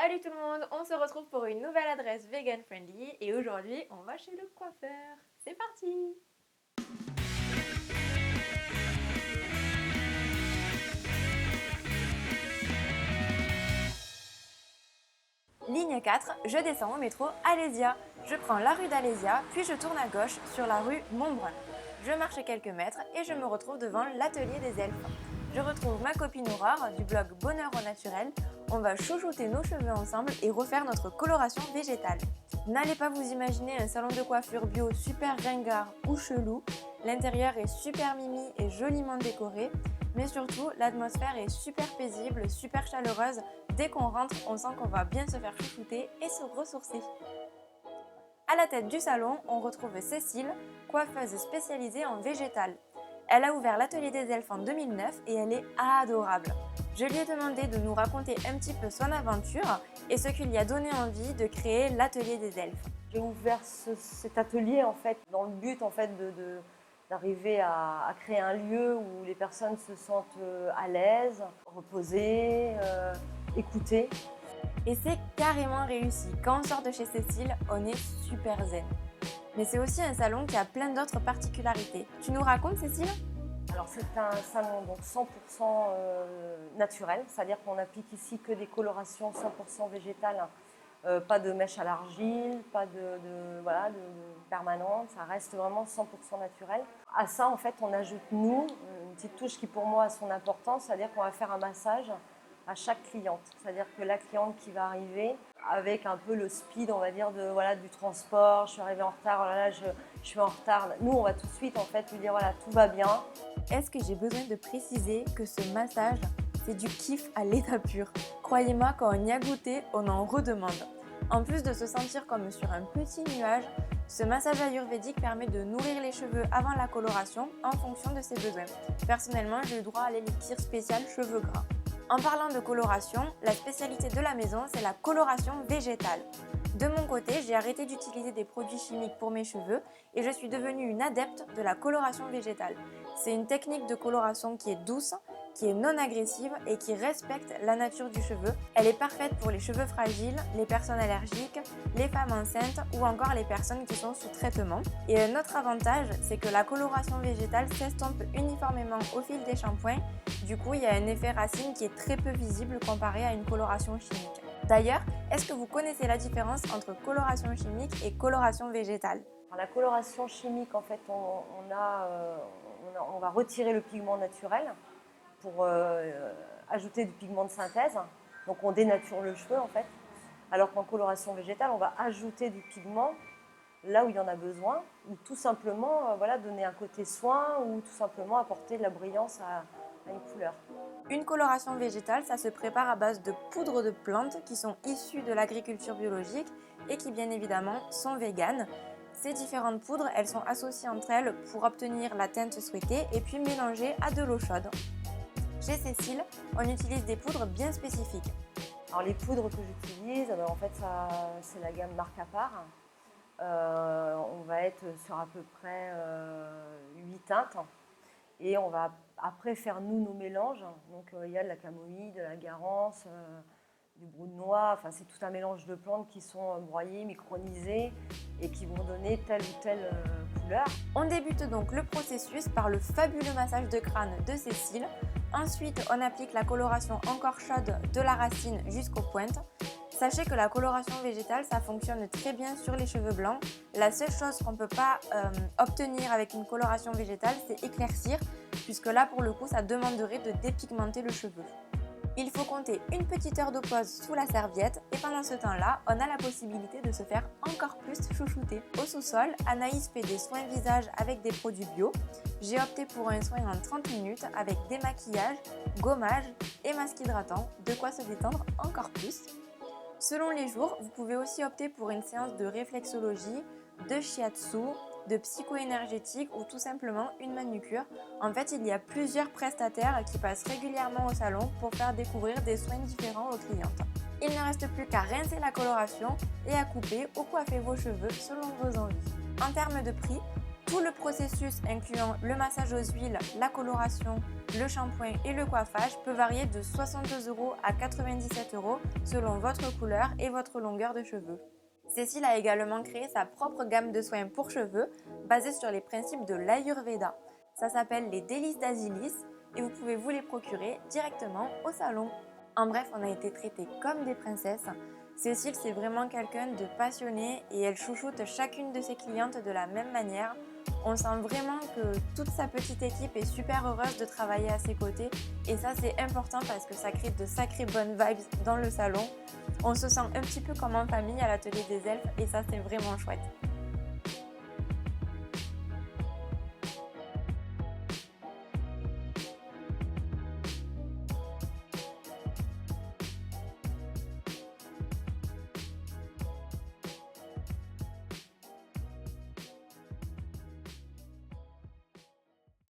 Salut tout le monde, on se retrouve pour une nouvelle adresse vegan friendly et aujourd'hui on va chez le coiffeur. C'est parti! Ligne 4, je descends au métro Alésia. Je prends la rue d'Alésia, puis je tourne à gauche sur la rue Montbrun. Je marche quelques mètres et je me retrouve devant l'atelier des elfes. Je retrouve ma copine Aurore du blog Bonheur au naturel. On va chouchouter nos cheveux ensemble et refaire notre coloration végétale. N'allez pas vous imaginer un salon de coiffure bio super ringard ou chelou. L'intérieur est super mimi et joliment décoré. Mais surtout, l'atmosphère est super paisible, super chaleureuse. Dès qu'on rentre, on sent qu'on va bien se faire chouchouter et se ressourcer. À la tête du salon, on retrouve Cécile, coiffeuse spécialisée en végétal. Elle a ouvert l'atelier des elfes en 2009 et elle est adorable. Je lui ai demandé de nous raconter un petit peu son aventure et ce qui lui a donné envie de créer l'atelier des elfes. J'ai ouvert cet atelier en fait dans le but en fait d'arriver à créer un lieu où les personnes se sentent à l'aise, reposées, écoutées. Et c'est carrément réussi. Quand on sort de chez Cécile, on est super zen. Mais c'est aussi un salon qui a plein d'autres particularités. Tu nous racontes, Cécile ? Alors c'est un salon donc 100% naturel, c'est-à-dire qu'on applique ici que des colorations 100% végétales, pas de mèche à l'argile, pas de permanente, ça reste vraiment 100% naturel. À ça en fait on ajoute nous une petite touche qui pour moi a son importance, c'est-à-dire qu'on va faire un massage à chaque cliente, c'est-à-dire que la cliente qui va arriver avec un peu le speed, on va dire, du transport, je suis arrivée en retard, oh là là, je suis en retard. Nous, on va tout de suite en fait lui dire voilà, tout va bien. Est-ce que j'ai besoin de préciser que ce massage, c'est du kiff à l'état pur. Croyez-moi, quand on y a goûté, on en redemande. En plus de se sentir comme sur un petit nuage, ce massage ayurvédique permet de nourrir les cheveux avant la coloration en fonction de ses besoins. Personnellement, j'ai eu droit à l'élixir spécial cheveux gras. En parlant de coloration, la spécialité de la maison, c'est la coloration végétale. De mon côté, j'ai arrêté d'utiliser des produits chimiques pour mes cheveux et je suis devenue une adepte de la coloration végétale. C'est une technique de coloration qui est douce, qui est non agressive et qui respecte la nature du cheveu. Elle est parfaite pour les cheveux fragiles, les personnes allergiques, les femmes enceintes ou encore les personnes qui sont sous traitement. Et un autre avantage, c'est que la coloration végétale s'estompe uniformément au fil des shampoings. Du coup, il y a un effet racine qui est très peu visible comparé à une coloration chimique. D'ailleurs, est-ce que vous connaissez la différence entre coloration chimique et coloration végétale ? Alors, la coloration chimique, en fait, on va retirer le pigment naturel pour ajouter du pigment de synthèse. Donc on dénature le cheveu en fait. Alors qu'en coloration végétale, on va ajouter du pigment là où il y en a besoin, ou tout simplement donner un côté soin, ou tout simplement apporter de la brillance à une couleur. Une coloration végétale, ça se prépare à base de poudres de plantes qui sont issues de l'agriculture biologique et qui bien évidemment sont véganes. Ces différentes poudres, elles sont associées entre elles pour obtenir la teinte souhaitée et puis mélangées à de l'eau chaude. Chez Cécile, on utilise des poudres bien spécifiques. Alors les poudres que j'utilise, en fait, c'est la gamme marque à part. On va être sur à peu près 8 teintes et on va après faire nos mélanges. Donc il y a de la camomille, de la garance, du brou de noix, enfin c'est tout un mélange de plantes qui sont broyées, micronisées et qui vont donner telle ou telle couleur. On débute donc le processus par le fabuleux massage de crâne de Cécile. Ensuite, on applique la coloration encore chaude de la racine jusqu'aux pointes. Sachez que la coloration végétale, ça fonctionne très bien sur les cheveux blancs. La seule chose qu'on ne peut pas obtenir avec une coloration végétale, c'est éclaircir, puisque là, pour le coup, ça demanderait de dépigmenter le cheveu. Il faut compter une petite heure de pause sous la serviette et pendant ce temps-là, on a la possibilité de se faire encore plus chouchouter. Au sous-sol, Anaïs fait des soins visage avec des produits bio. J'ai opté pour un soin en 30 minutes avec démaquillage, gommage et masque hydratant, de quoi se détendre encore plus. Selon les jours, vous pouvez aussi opter pour une séance de réflexologie, de shiatsu, de psycho-énergétique ou tout simplement une manucure. En fait, il y a plusieurs prestataires qui passent régulièrement au salon pour faire découvrir des soins différents aux clientes. Il ne reste plus qu'à rincer la coloration et à couper ou coiffer vos cheveux selon vos envies. En termes de prix, Tout le processus incluant le massage aux huiles, la coloration, le shampoing et le coiffage peut varier de 62 € à 97 € selon votre couleur et votre longueur de cheveux. Cécile a également créé sa propre gamme de soins pour cheveux basée sur les principes de l'Ayurveda. Ça s'appelle les délices d'Asilis et vous pouvez vous les procurer directement au salon. En bref, on a été traités comme des princesses. Cécile, c'est vraiment quelqu'un de passionné et elle chouchoute chacune de ses clientes de la même manière. On sent vraiment que toute sa petite équipe est super heureuse de travailler à ses côtés et ça c'est important parce que ça crée de sacrées bonnes vibes dans le salon. On se sent un petit peu comme en famille à l'atelier des elfes et ça c'est vraiment chouette.